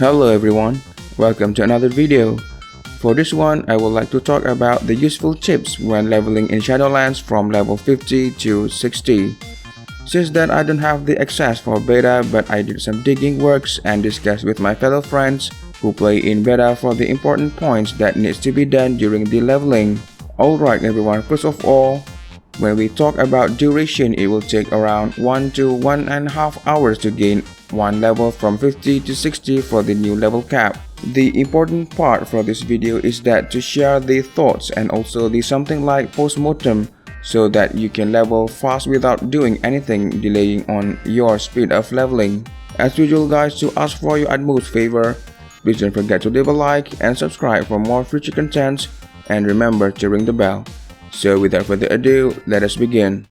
Hello everyone, welcome to another video. For this one, I would like to talk about the useful tips when leveling in Shadowlands from level 50 to 60. Since that I don't have the access for beta, but I did some digging works and discussed with my fellow friends who play in beta for the important points that needs to be done during the leveling. Alright everyone, first of all, when we talk about duration, it will take around 1 to 1.5 hours to gain one level from 50 to 60 for the new level cap. The important part for this video is that to share the thoughts and also the something like post-mortem so that you can level fast without doing anything delaying on your speed of leveling. As usual guys, to ask for your utmost favor, please don't forget to leave a like and subscribe for more future contents, and remember to ring the bell. So without further ado, let us begin.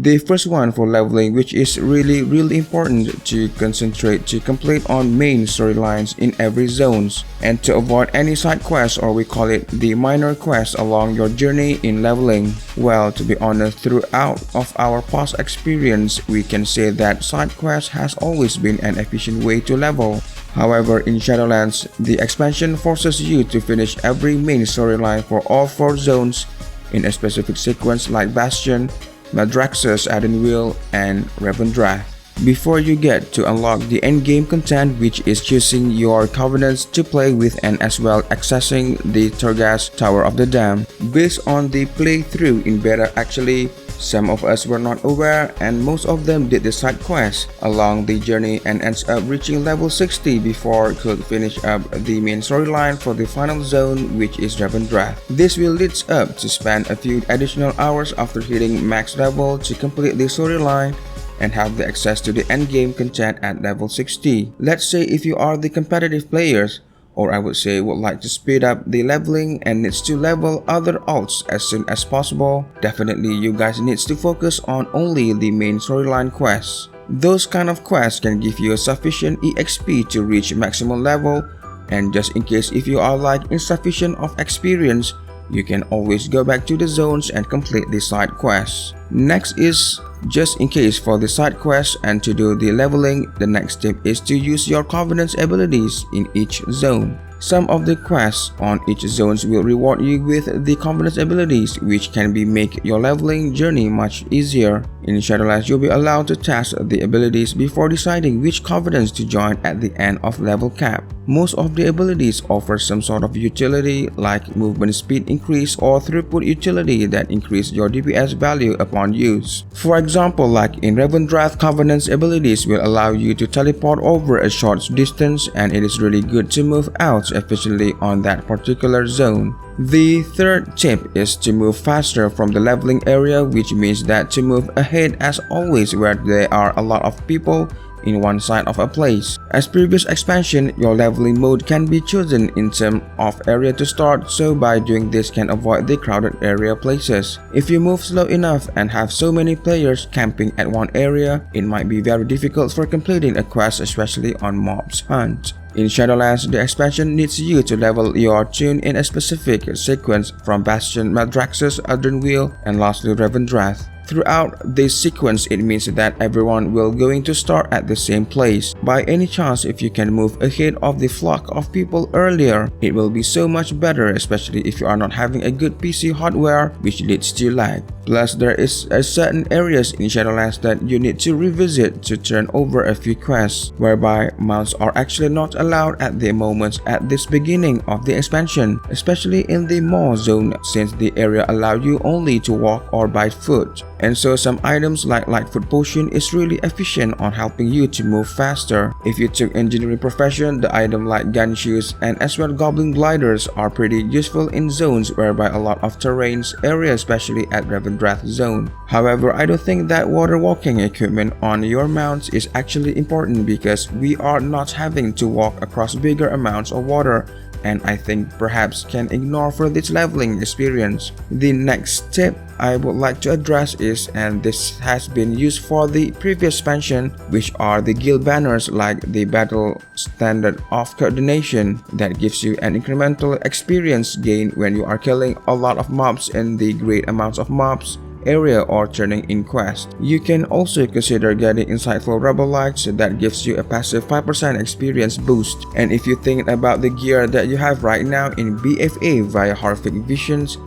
The first one for leveling, which is really important to concentrate to complete on main storylines in every zones and to avoid any side quests, or we call it the minor quests along your journey in leveling. Well, to be honest, throughout of our past experience, we can say that side quests has always been an efficient way to level. However, in Shadowlands, the expansion forces you to finish every main storyline for all 4 zones in a specific sequence like Bastion, Madraxxus, Wheel, and Revendreth, before you get to unlock the endgame content, which is choosing your covenants to play with and as well accessing the Torghast Tower of the Dam. Based on the playthrough in beta, actually some of us were not aware and most of them did the side quests along the journey and ends up reaching level 60 before could finish up the main storyline for the final zone, which is Revendreth. This will lead up to spend a few additional hours after hitting max level to complete the storyline and have the access to the endgame content at level 60. Let's say if you are the competitive players, or I would say would like to speed up the leveling and needs to level other alts as soon as possible, definitely you guys needs to focus on only the main storyline quests. Those kind of quests can give you sufficient EXP to reach maximum level, and just in case if you are like insufficient of experience, you can always go back to the zones and complete the side quests. Next is just in case for the side quests and to do the leveling, the next tip is to use your covenant's abilities in each zone. Some of the quests on each zones will reward you with the covenant's abilities, which can make your leveling journey much easier. In Shadowlands, you'll be allowed to test the abilities before deciding which covenants to join at the end of level cap. Most of the abilities offer some sort of utility like movement speed increase or throughput utility that increase your DPS value upon use. For example, like in Revendreth, Covenant's abilities will allow you to teleport over a short distance, and it is really good to move out efficiently on that particular zone. The third tip is to move faster from the leveling area, which means that to move ahead as always where there are a lot of people in one side of a place. As previous expansion, your leveling mode can be chosen in terms of area to start, so by doing this can avoid the crowded area places. If you move slow enough and have so many players camping at one area, it might be very difficult for completing a quest, especially on mobs hunt. In Shadowlands, the expansion needs you to level your tune in a specific sequence from Bastion, Madraxxus, Wheel, and lastly Revendreth. Throughout this sequence, it means that everyone will going to start at the same place. By any chance, if you can move ahead of the flock of people earlier, it will be so much better, especially if you are not having a good PC hardware, which leads to lag. Plus, there is certain areas in Shadowlands that you need to revisit to turn over a few quests, whereby mounts are actually not allowed at the moment at this beginning of the expansion, especially in the mall zone, since the area allow you only to walk or by foot. And so some items like Lightfoot Potion is really efficient on helping you to move faster. If you took engineering profession, the item like gun shoes and as well goblin gliders are pretty useful in zones whereby a lot of terrains area, especially at Revendreth zone. However, I don't think that water walking equipment on your mounts is actually important because we are not having to walk across bigger amounts of water, and I think perhaps can ignore for this leveling experience. The next tip I would like to address is, and this has been used for the previous expansion, which are the guild banners like the battle standard of coordination that gives you an incremental experience gain when you are killing a lot of mobs in the great amounts of mobs area or turning in quest. You can also consider getting insightful rebel lights that gives you a passive 5% experience boost. And if you think about the gear that you have right now in BFA via Horrific Visions,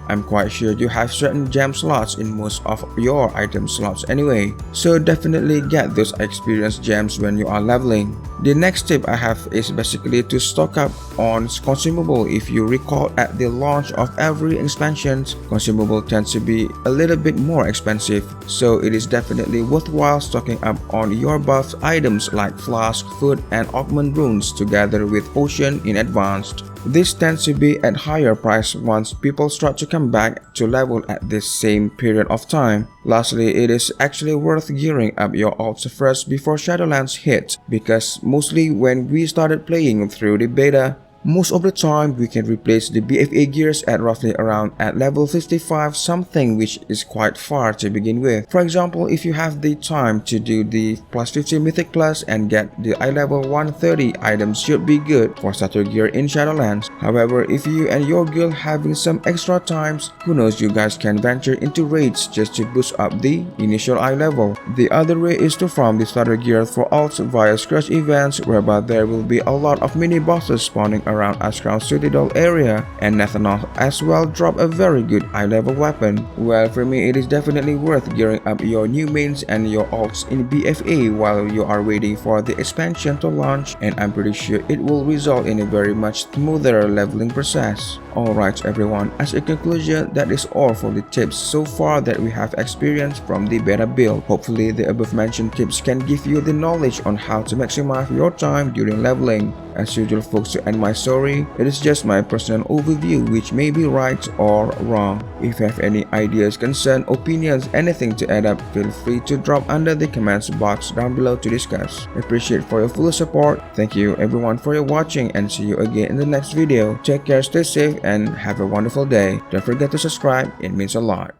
I'm quite sure you have certain gem slots in most of your item slots anyway, so definitely get those experience gems when you are leveling. The next tip I have is basically to stock up on consumable. If you recall, at the launch of every expansion, consumable tends to be a little bit more expensive, so it is definitely worthwhile stocking up on your buff items like flask, food, and augment runes together with potion in advance. This tends to be at higher price once people start to come back to level at this same period of time. Lastly, it is actually worth gearing up your alts first before Shadowlands hit, because mostly when we started playing through the beta, most of the time we can replace the BFA gears at roughly around at level 55 something, which is quite far to begin with. For example, if you have the time to do the plus 50 mythic plus and get the eye level 130 items should be good for starter gear in Shadowlands. However, if you and your guild having some extra times, who knows, you guys can venture into raids just to boost up the initial eye level. The other way is to farm the starter gear for alts via scratch events, whereby there will be a lot of mini bosses spawning around Ashcrown Citadel area, and Nathanael as well drop a very good eye level weapon. Well, for me it is definitely worth gearing up your new mains and your alts in BFA while you are waiting for the expansion to launch, and I'm pretty sure it will result in a very much smoother leveling process. Alright everyone, as a conclusion, that is all for the tips so far that we have experienced from the beta build. Hopefully the above mentioned tips can give you the knowledge on how to maximize your time during leveling. As usual folks, to end my story, it is just my personal overview which may be right or wrong. If you have any ideas, concern, opinions, anything to add up, feel free to drop under the comments box down below to discuss. I appreciate for your full support. Thank you everyone for your watching, and see you again in the next video. Take care, stay safe, and have a wonderful day. Don't forget to subscribe, it means a lot.